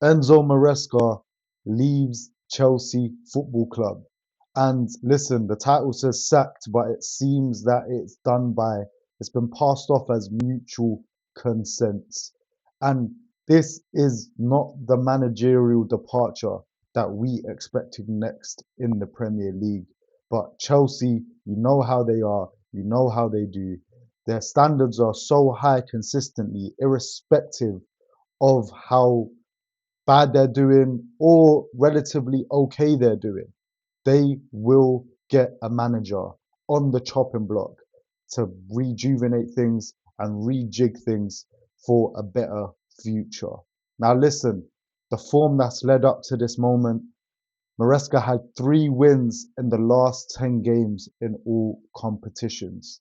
Enzo Maresca leaves Chelsea Football Club. And listen, the title says sacked, but it seems that it's been passed off as mutual consent. And this is not the managerial departure that we expected next in the Premier League. But Chelsea, you know how they are, you know how they do. Their standards are so high consistently, irrespective of how bad they're doing or relatively okay they're doing, they will get a manager on the chopping block to rejuvenate things and rejig things for a better future. Now, listen, the form that's led up to this moment, Maresca had 3 wins in the last 10 games in all competitions.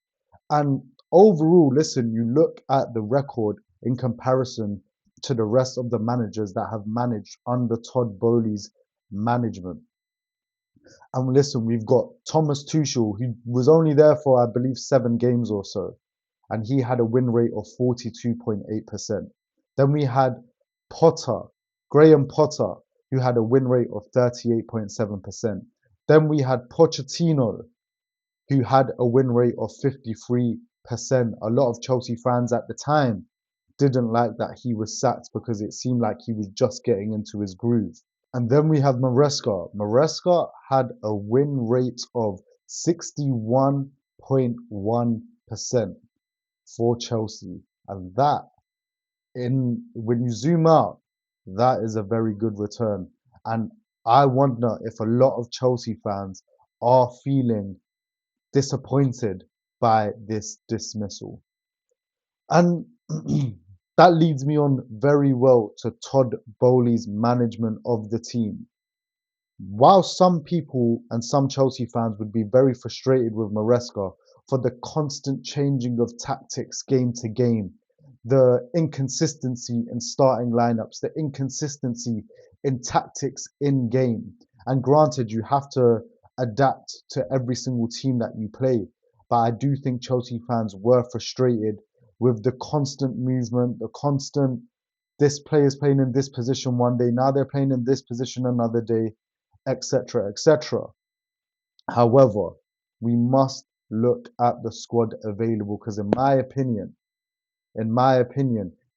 And overall, listen, you look at the record in comparison to the rest of the managers that have managed under Todd Bowley's management. And listen, we've got Thomas Tuchel, who was only there for, I believe, 7 games or so, and he had a win rate of 42.8%. Then we had Potter, Graham Potter, who had a win rate of 38.7%. Then we had Pochettino, who had a win rate of 53%. A lot of Chelsea fans at the time didn't like that he was sacked because it seemed like he was just getting into his groove. And then we have Maresca. Maresca had a win rate of 61.1% for Chelsea. And that, when you zoom out, that is a very good return. And I wonder if a lot of Chelsea fans are feeling disappointed by this dismissal. And that leads me on very well to Todd Bowley's management of the team. While some people and some Chelsea fans would be very frustrated with Maresca for the constant changing of tactics game to game, the inconsistency in starting lineups, the inconsistency in tactics in game. And granted, you have to adapt to every single team that you play. But I do think Chelsea fans were frustrated with the constant movement, the constant this player is playing in this position one day, now they're playing in this position another day, etc., etc. However, we must look at the squad available because, in my opinion,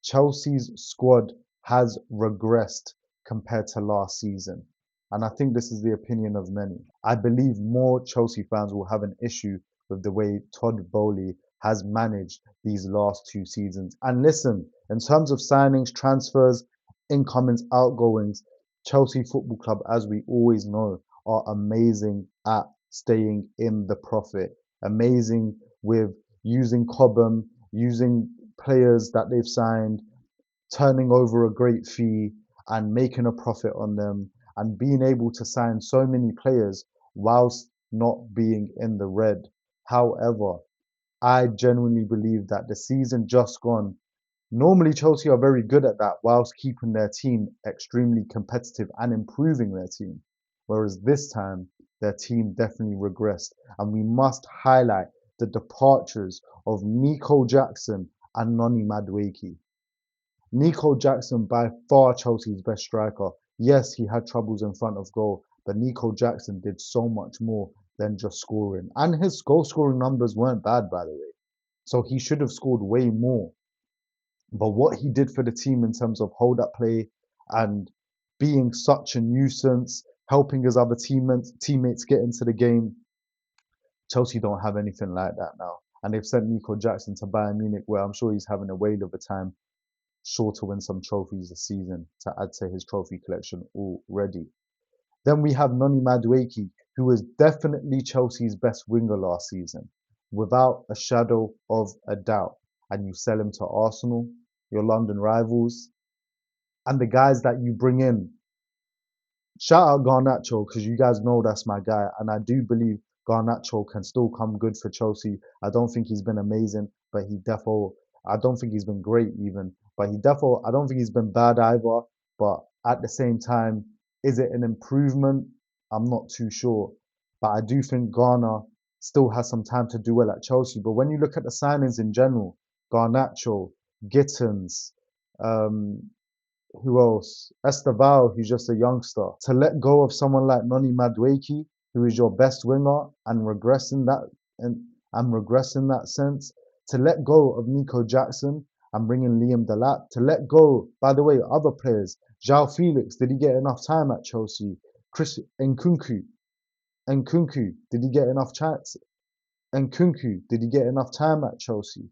Chelsea's squad has regressed compared to last season. And I think this is the opinion of many. I believe more Chelsea fans will have an issue with the way Todd Bowley has managed these last 2 seasons. And listen, in terms of signings, transfers, incomings, outgoings, Chelsea Football Club, as we always know, are amazing at staying in the profit. Amazing with using Cobham, using players that they've signed, turning over a great fee and making a profit on them, and being able to sign so many players whilst not being in the red. However, I genuinely believe that the season just gone, normally Chelsea are very good at that whilst keeping their team extremely competitive and improving their team. Whereas this time, their team definitely regressed. And we must highlight the departures of Nico Jackson and Noni Madueke. Nico Jackson, by far Chelsea's best striker. Yes, he had troubles in front of goal, but Nico Jackson did so much more than just scoring. And his goal scoring numbers weren't bad, by the way. So he should have scored way more. But what he did for the team in terms of hold up play and being such a nuisance, helping his other teammates get into the game, Chelsea don't have anything like that now. And they've sent Nico Jackson to Bayern Munich, where I'm sure he's having a whale of a time, sure to win some trophies this season to add to his trophy collection already. Then we have Noni Madueke, who was definitely Chelsea's best winger last season, without a shadow of a doubt. And you sell him to Arsenal, your London rivals, and the guys that you bring in. Shout out Garnacho because you guys know that's my guy, and I do believe Garnacho can still come good for Chelsea. I don't think he's been amazing, but I don't think he's been great even, but I don't think he's been bad either. But at the same time, is it an improvement? I'm not too sure. But I do think Garner still has some time to do well at Chelsea. But when you look at the signings in general, Garnacho, Gittins, um, Who else? Esteval, who's just a youngster. To let go of someone like Noni Madueke, who is your best winger and regress in that and regress in that sense. To let go of Nico Jackson and bring in Liam Delap. To let go, by the way, other players. João Felix, did he get enough time at Chelsea? Chris Nkunku, did he get enough chance? Nkunku, did he get enough time at Chelsea?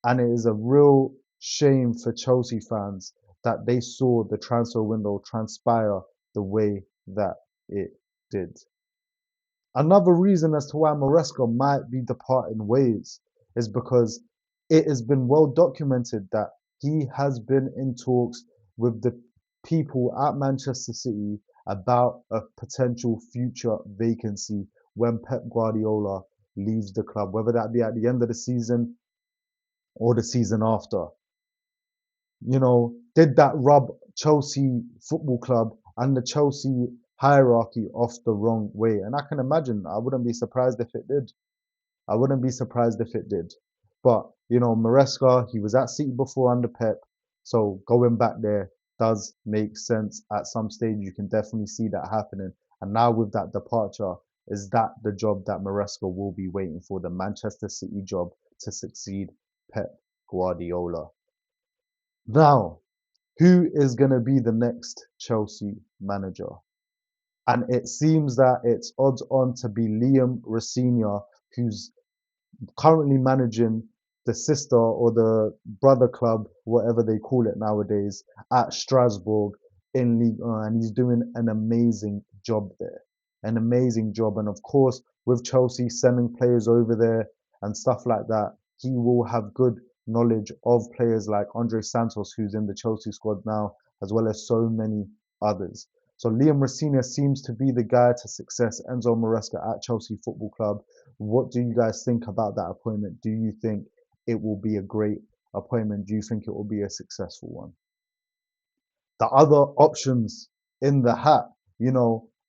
And it is a real shame for Chelsea fans that they saw the transfer window transpire the way that it did. Another reason as to why Maresca might be departing ways is because it has been well documented that he has been in talks with the people at Manchester City about a potential future vacancy when Pep Guardiola leaves the club, whether that be at the end of the season or the season after. Did that rub Chelsea Football Club and the Chelsea hierarchy off the wrong way? And I can imagine, I wouldn't be surprised if it did. I wouldn't be surprised if it did. But, Maresca, he was at City before under Pep. So going back there does make sense at some stage. You can definitely see that happening. And now with that departure, is that the job that Maresca will be waiting for, the Manchester City job to succeed Pep Guardiola? Now, who is going to be the next Chelsea manager? And it seems that it's odds on to be Liam Rosinha, who's currently managing the sister or the brother club, whatever they call it nowadays, at Strasbourg in Ligue 1. And he's doing an amazing job there. An amazing job. And of course, with Chelsea sending players over there and stuff like that, he will have good knowledge of players like Andre Santos, who's in the Chelsea squad now, as well as so many others. So Liam Rosinha seems to be the guy to success Enzo Maresca at Chelsea Football Club. What do you guys think about that appointment? Do you think it will be a great appointment? Do you think it will be a successful one? The other options in the hat,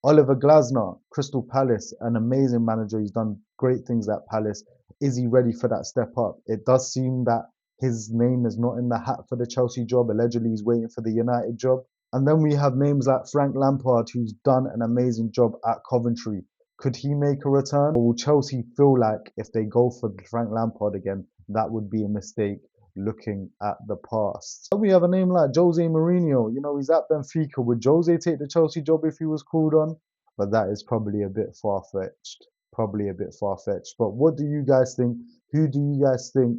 Oliver Glasner, Crystal Palace, an amazing manager. He's done great things at Palace. Is he ready for that step up? It does seem that his name is not in the hat for the Chelsea job. Allegedly, he's waiting for the United job. And then we have names like Frank Lampard, who's done an amazing job at Coventry. Could he make a return? Or will Chelsea feel like if they go for Frank Lampard again, that would be a mistake looking at the past? Then we have a name like Jose Mourinho. He's at Benfica. Would Jose take the Chelsea job if he was called on? But that is probably a bit far-fetched. Probably a bit far-fetched. But what do you guys think? Who do you guys think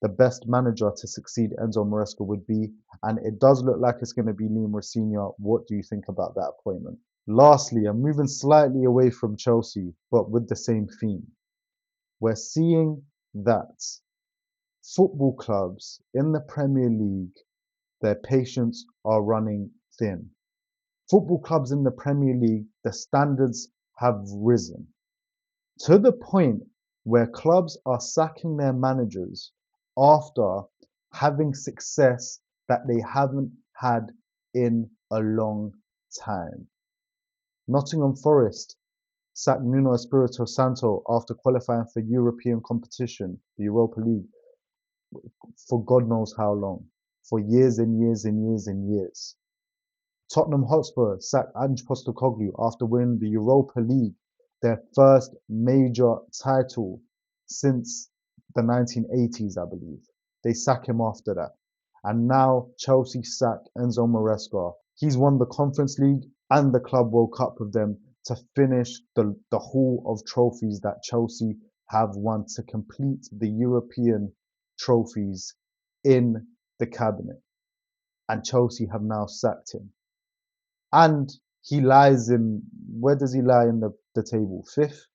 the best manager to succeed Enzo Maresca would be? And it does look like it's going to be Liam Rosinha. What do you think about that appointment? Lastly, I'm moving slightly away from Chelsea, but with the same theme. We're seeing that football clubs in the Premier League, their patience are running thin. Football clubs in the Premier League, the standards have risen to the point where clubs are sacking their managers after having success that they haven't had in a long time. Nottingham Forest sacked Nuno Espirito Santo after qualifying for European competition, the Europa League, for God knows how long, for years and years and years and years. Tottenham Hotspur sacked Ange Postecoglou after winning the Europa League, their first major title since the 1980s, I believe. They sack him after that. And now Chelsea sack Enzo Maresca. He's won the Conference League and the Club World Cup with them to finish the haul of trophies that Chelsea have won, to complete the European trophies in the cabinet. And Chelsea have now sacked him. And he lies in, where does he lie in the table? Fifth?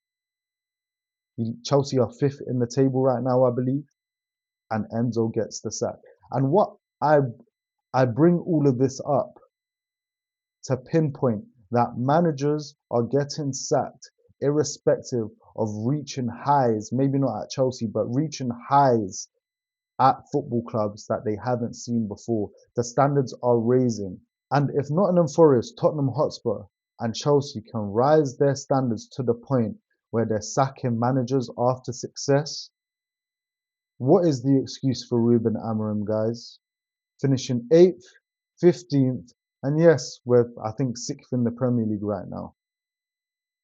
Chelsea are fifth in the table right now, I believe. And Enzo gets the sack. And what I bring all of this up to pinpoint that managers are getting sacked irrespective of reaching highs, maybe not at Chelsea, but reaching highs at football clubs that they haven't seen before. The standards are raising. And if Nottingham Forest, Tottenham Hotspur, and Chelsea can rise their standards to the point where they're sacking managers after success, what is the excuse for Ruben Amorim, guys? Finishing 8th, 15th, and yes, we're, I think, 6th in the Premier League right now.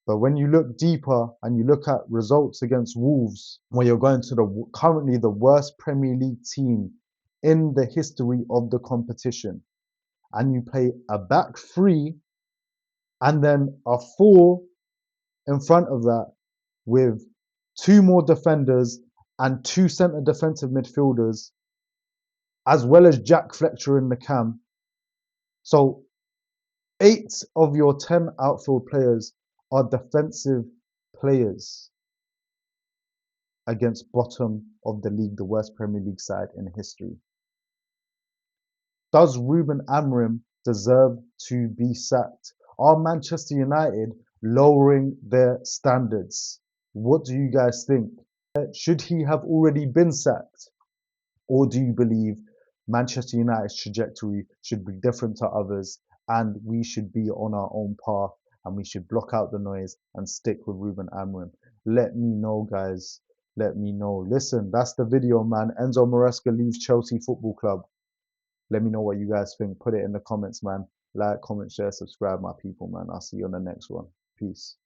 But when you look deeper and you look at results against Wolves, where you're going to the currently the worst Premier League team in the history of the competition, and you play a back three and then a four in front of that with two more defenders and two centre defensive midfielders, as well as Jack Fletcher in the cam. So 8 of your 10 outfield players are defensive players against bottom of the league, the worst Premier League side in history. Does Ruben Amorim deserve to be sacked? Are Manchester United lowering their standards? What do you guys think? Should he have already been sacked? Or do you believe Manchester United's trajectory should be different to others and we should be on our own path and we should block out the noise and stick with Ruben Amorim? Let me know, guys. Let me know. Listen, that's the video, man. Enzo Maresca leaves Chelsea Football Club. Let me know what you guys think. Put it in the comments, man. Like, comment, share, subscribe, my people, man. I'll see you on the next one. Peace.